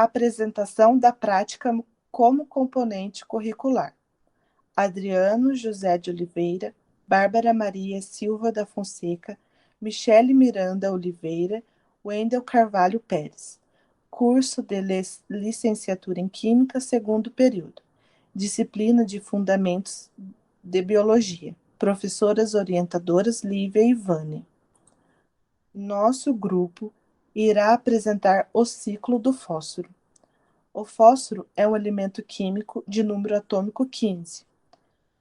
Apresentação da prática como componente curricular. Adriano José de Oliveira, Bárbara Maria Silva da Fonseca, Michele Miranda Oliveira, Wendel Carvalho Pérez. Curso de licenciatura em Química, segundo período. Disciplina de Fundamentos de Biologia. Professoras orientadoras Lívia e Vânia. Nosso grupo irá apresentar o ciclo do fósforo. O fósforo é um elemento químico de número atômico 15.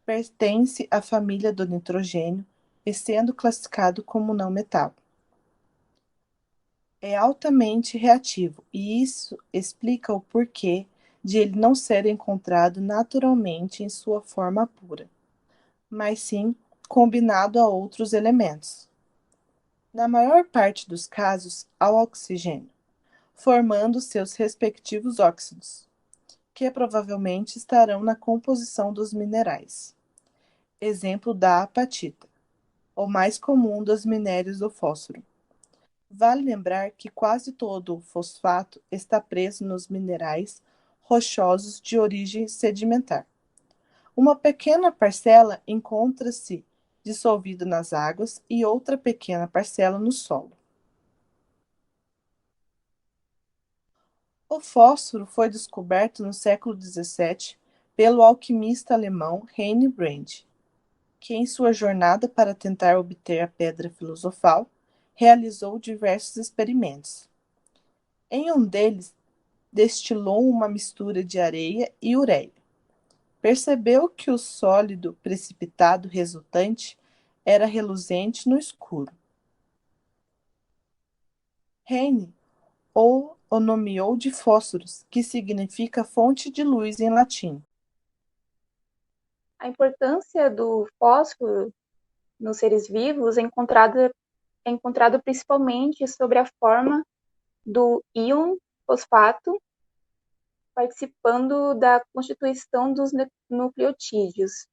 Pertence à família do nitrogênio e sendo classificado como não metal. É altamente reativo e isso explica o porquê de ele não ser encontrado naturalmente em sua forma pura, mas sim combinado a outros elementos. Na maior parte dos casos, ao oxigênio, formando seus respectivos óxidos, que provavelmente estarão na composição dos minerais. Exemplo da apatita, o mais comum dos minérios do fósforo. Vale lembrar que quase todo o fosfato está preso nos minerais rochosos de origem sedimentar. Uma pequena parcela encontra-se dissolvida nas águas e outra pequena parcela no solo. O fósforo foi descoberto no século XVII pelo alquimista alemão Heine Brand, que em sua jornada para tentar obter a pedra filosofal, realizou diversos experimentos. Em um deles, destilou uma mistura de areia e ureia. Percebeu que o sólido precipitado resultante era reluzente no escuro. Heine o nomeou de fósforos, que significa fonte de luz em latim. A importância do fósforo nos seres vivos é encontrado principalmente sobre a forma do íon fosfato, participando da constituição dos nucleotídeos.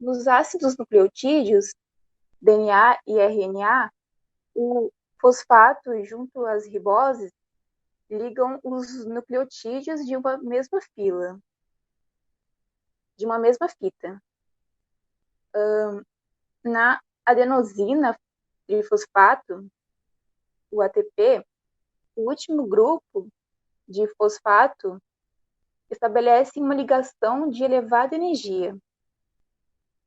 Nos ácidos nucleotídeos, DNA e RNA, o fosfato junto às riboses ligam os nucleotídeos de uma mesma fita. Na adenosina trifosfato, o ATP, o último grupo de fosfato estabelece uma ligação de elevada energia,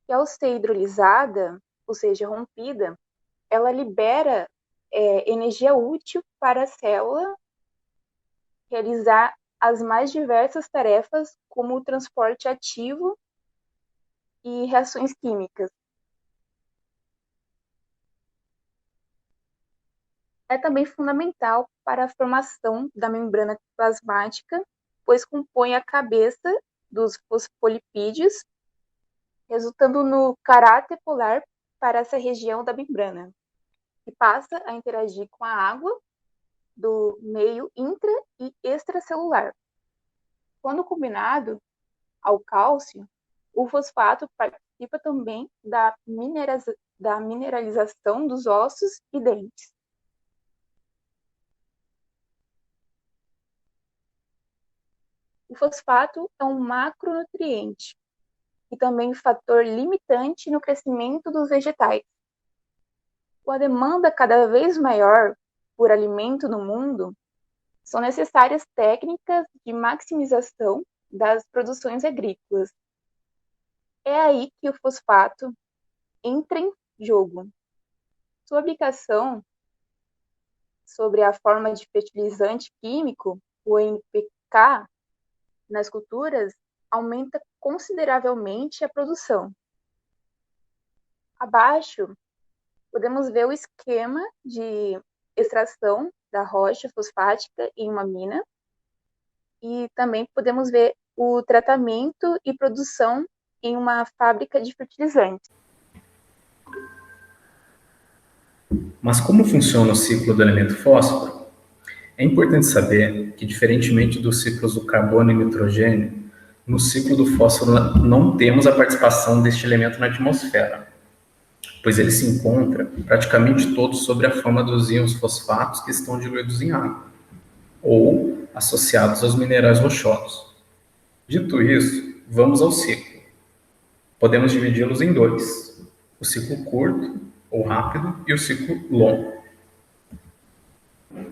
que ao ser hidrolisada, ou seja, rompida, ela libera energia útil para a célula realizar as mais diversas tarefas, como o transporte ativo e reações químicas. É também fundamental para a formação da membrana plasmática, pois compõe a cabeça dos fosfolipídios, resultando no caráter polar para essa região da membrana, que passa a interagir com a água do meio intra- e extracelular. Quando combinado ao cálcio, o fosfato participa também da mineralização dos ossos e dentes. O fosfato é um macronutriente e também fator limitante no crescimento dos vegetais. Com a demanda cada vez maior por alimento no mundo, são necessárias técnicas de maximização das produções agrícolas. É aí que o fosfato entra em jogo. Sua aplicação sobre a forma de fertilizante químico, o NPK, nas culturas aumenta consideravelmente a produção. Abaixo, podemos ver o esquema de extração da rocha fosfática em uma mina e também podemos ver o tratamento e produção em uma fábrica de fertilizantes. Mas como funciona o ciclo do elemento fósforo? É importante saber que, diferentemente dos ciclos do carbono e nitrogênio, no ciclo do fósforo não temos a participação deste elemento na atmosfera, pois ele se encontra praticamente todo sob a forma dos íons fosfatos que estão diluídos em água, ou associados aos minerais rochosos. Dito isso, vamos ao ciclo. Podemos dividi-los em dois: o ciclo curto ou rápido e o ciclo longo. No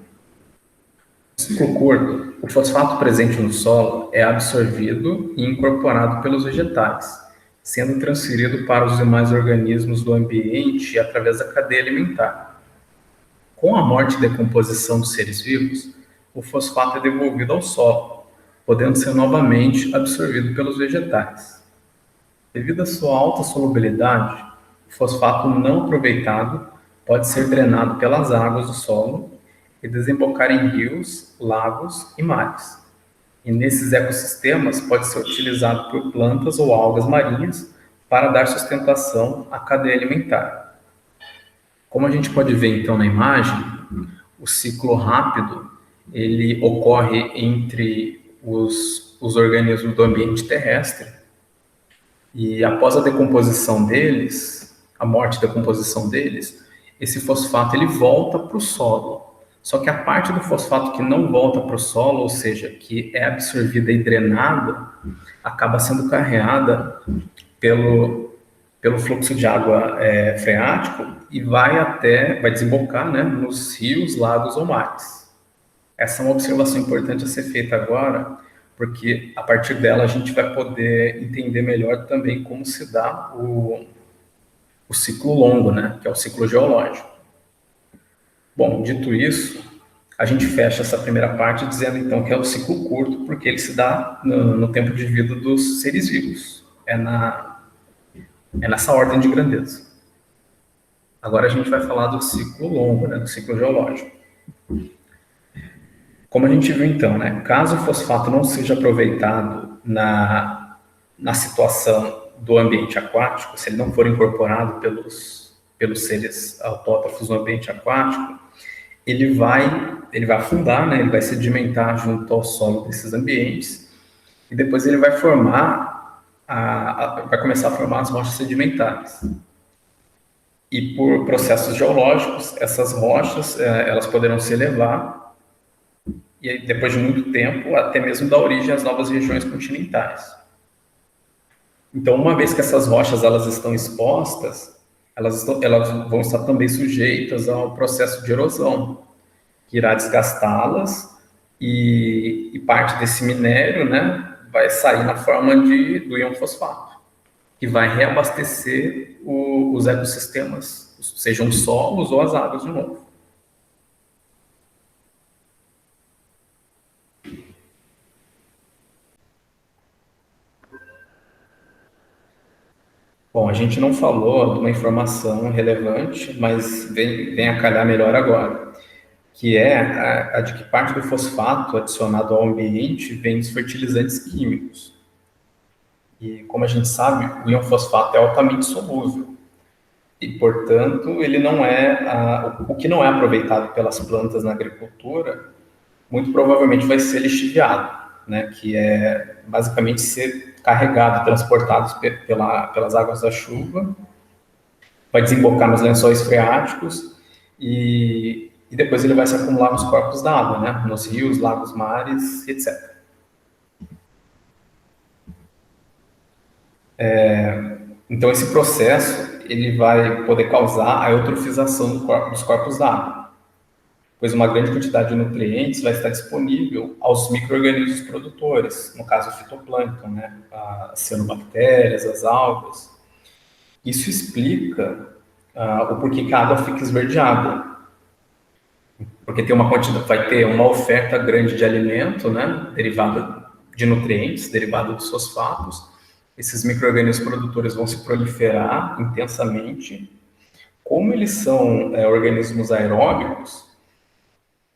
ciclo curto, o fosfato presente no solo é absorvido e incorporado pelos vegetais, sendo transferido para os demais organismos do ambiente através da cadeia alimentar. Com a morte e decomposição dos seres vivos, o fosfato é devolvido ao solo, podendo ser novamente absorvido pelos vegetais. Devido à sua alta solubilidade, o fosfato não aproveitado pode ser drenado pelas águas do solo e desembocar em rios, lagos e mares. E nesses ecossistemas pode ser utilizado por plantas ou algas marinhas para dar sustentação à cadeia alimentar. Como a gente pode ver então na imagem, o ciclo rápido ele ocorre entre os organismos do ambiente terrestre. E após a decomposição deles, a morte e decomposição deles, esse fosfato ele volta para o solo. Só que a parte do fosfato que não volta para o solo, ou seja, que é absorvida e drenada, acaba sendo carregada pelo fluxo de água freático e vai desembocar, né, nos rios, lagos ou mares. Essa é uma observação importante a ser feita agora, porque a partir dela a gente vai poder entender melhor também como se dá o ciclo longo, né, que é o ciclo geológico. Bom, dito isso, a gente fecha essa primeira parte dizendo então que é o ciclo curto, porque ele se dá no tempo de vida dos seres vivos. É nessa ordem de grandeza. Agora a gente vai falar do ciclo longo, né, do ciclo geológico. Como a gente viu então, né, caso o fosfato não seja aproveitado na situação do ambiente aquático, se ele não for incorporado pelos seres autótrofos no ambiente aquático, ele vai afundar, né, ele vai sedimentar junto ao solo desses ambientes e depois ele vai vai começar a formar as rochas sedimentares. E por processos geológicos, essas rochas elas poderão se elevar e aí, depois de muito tempo, até mesmo dar origem às novas regiões continentais. Então, uma vez que essas rochas elas estão expostas, elas vão estar também sujeitas ao processo de erosão, que irá desgastá-las e parte desse minério, né, vai sair na forma do íon fosfato, que vai reabastecer os ecossistemas, sejam os solos ou as águas de novo. Bom, a gente não falou de uma informação relevante, mas vem a calhar melhor agora, que é a de que parte do fosfato adicionado ao ambiente vem dos fertilizantes químicos. E, como a gente sabe, o íon fosfato é altamente solúvel. E, portanto, ele não o que não é aproveitado pelas plantas na agricultura, muito provavelmente vai ser lixiviado, né, que é basicamente ser carregado, transportado pelas águas da chuva, vai desembocar nos lençóis freáticos e depois ele vai se acumular nos corpos d'água, né, nos rios, lagos, mares, etc. Então, esse processo ele vai poder causar a eutrofização dos corpos d'água, pois uma grande quantidade de nutrientes vai estar disponível aos micro-organismos produtores, no caso o fitoplâncton, né, as cianobactérias, as algas. Isso explica o porquê que a água fica esverdeada, porque vai ter uma oferta grande de alimento, né, derivada de nutrientes, derivada dos fosfatos. Esses micro-organismos produtores vão se proliferar intensamente. Como eles são organismos aeróbicos,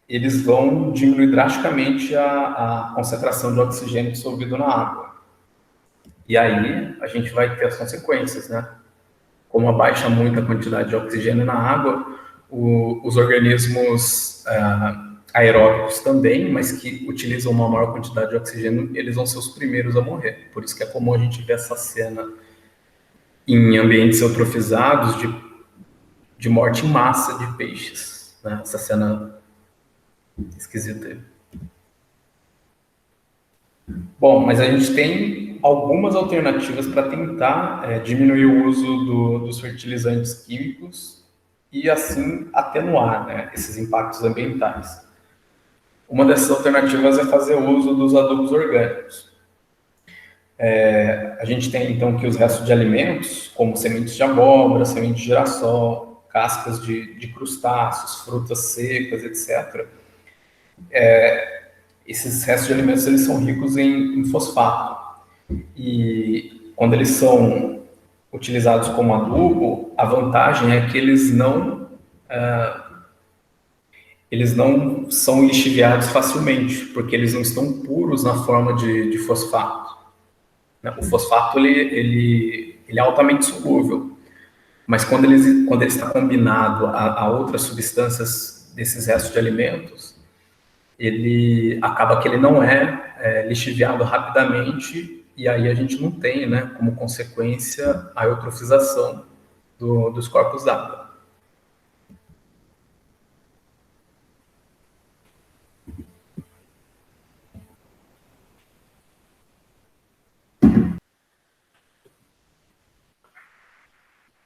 eles vão diminuir drasticamente a concentração de oxigênio dissolvido na água. E aí a gente vai ter as consequências, né? Como abaixa muito a quantidade de oxigênio na água, os organismos aeróbicos também, mas que utilizam uma maior quantidade de oxigênio, eles vão ser os primeiros a morrer. Por isso que é comum a gente ver essa cena em ambientes eutrofizados de morte em massa de peixes, né? Essa cena esquisita aí. Bom, mas a gente tem algumas alternativas para tentar diminuir o uso dos fertilizantes químicos e, assim, atenuar, né, esses impactos ambientais. Uma dessas alternativas é fazer uso dos adubos orgânicos. A gente tem, então, que os restos de alimentos, como sementes de abóbora, sementes de girassol, cascas de crustáceos, frutas secas, etc. Esses restos de alimentos eles são ricos em fosfato. E quando eles são utilizados como adubo, a vantagem é que eles não são lixiviados facilmente, porque eles não estão puros na forma de fosfato. Né? O fosfato ele é altamente solúvel, mas quando ele está combinado a outras substâncias desses restos de alimentos, ele acaba que ele não é lixiviado rapidamente, e aí a gente não tem, né, como consequência, a eutrofização dos corpos d'água.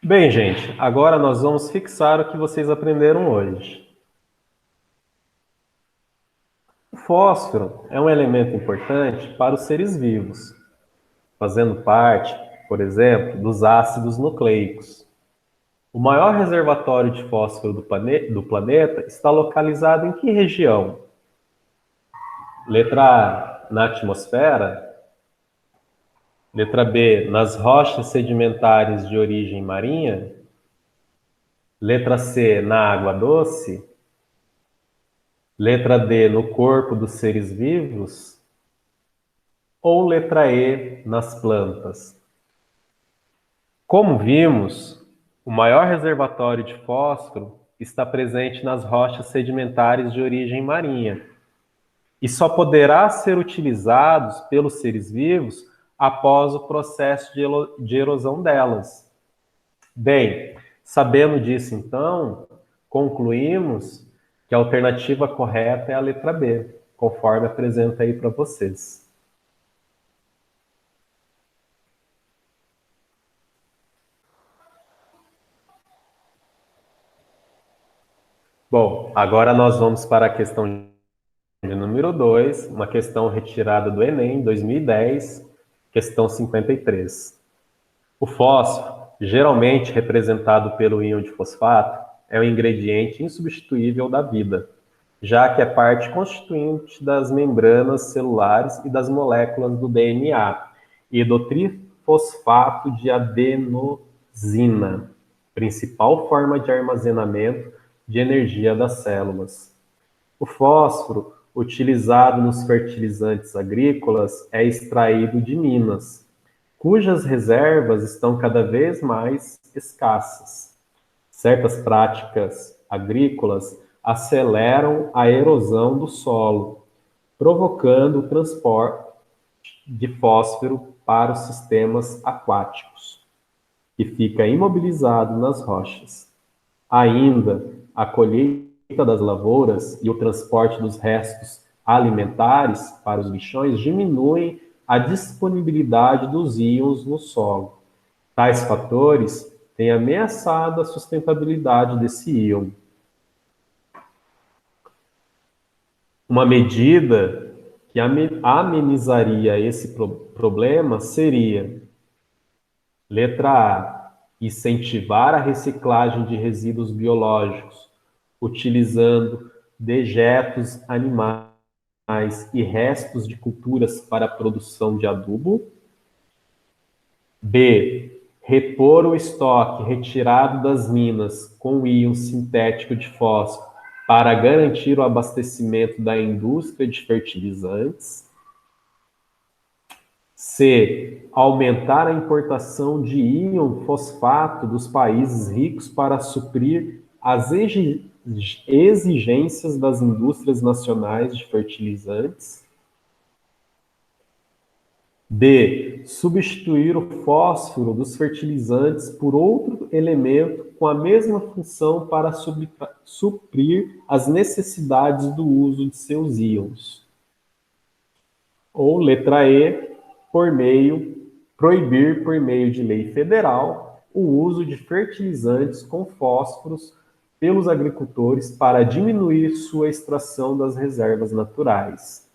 Bem, gente, agora nós vamos fixar o que vocês aprenderam hoje. O fósforo é um elemento importante para os seres vivos, fazendo parte, por exemplo, dos ácidos nucleicos. O maior reservatório de fósforo do planeta está localizado em que região? Letra A, na atmosfera. Letra B, nas rochas sedimentares de origem marinha. Letra C, na água doce. Letra D, no corpo dos seres vivos? Ou letra E, nas plantas? Como vimos, o maior reservatório de fósforo está presente nas rochas sedimentares de origem marinha e só poderá ser utilizado pelos seres vivos após o processo de erosão delas. Bem, sabendo disso então, concluímos que a alternativa correta é a letra B, conforme apresento aí para vocês. Bom, agora nós vamos para a questão de número 2, uma questão retirada do Enem 2010, questão 53. O fósforo, geralmente representado pelo íon de fosfato, é um ingrediente insubstituível da vida, já que é parte constituinte das membranas celulares e das moléculas do DNA e do trifosfato de adenosina, principal forma de armazenamento de energia das células. O fósforo, utilizado nos fertilizantes agrícolas, é extraído de minas, cujas reservas estão cada vez mais escassas. Certas práticas agrícolas aceleram a erosão do solo, provocando o transporte de fósforo para os sistemas aquáticos, que fica imobilizado nas rochas. Ainda, a colheita das lavouras e o transporte dos restos alimentares para os bichões diminuem a disponibilidade dos íons no solo. Tais fatores têm ameaçado a sustentabilidade desse íon. Uma medida que amenizaria esse problema seria: letra A, incentivar a reciclagem de resíduos biológicos, utilizando dejetos animais e restos de culturas para a produção de adubo. B, repor o estoque retirado das minas com íon sintético de fósforo para garantir o abastecimento da indústria de fertilizantes. C, aumentar a importação de íon fosfato dos países ricos para suprir as exigências das indústrias nacionais de fertilizantes. D, substituir o fósforo dos fertilizantes por outro elemento com a mesma função para suprir as necessidades do uso de seus íons. Ou letra E, proibir por meio de lei federal o uso de fertilizantes com fósforos pelos agricultores para diminuir sua extração das reservas naturais.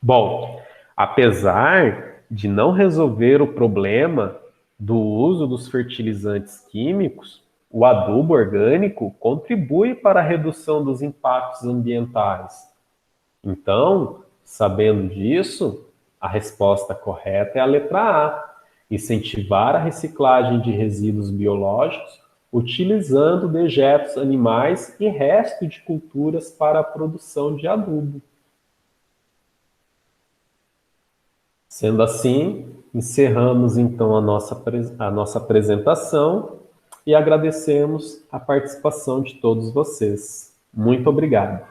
Bom, apesar de não resolver o problema do uso dos fertilizantes químicos, o adubo orgânico contribui para a redução dos impactos ambientais. Então, sabendo disso, a resposta correta é a letra A: incentivar a reciclagem de resíduos biológicos utilizando dejetos animais e resto de culturas para a produção de adubo. Sendo assim, encerramos então a nossa apresentação e agradecemos a participação de todos vocês. Muito obrigado.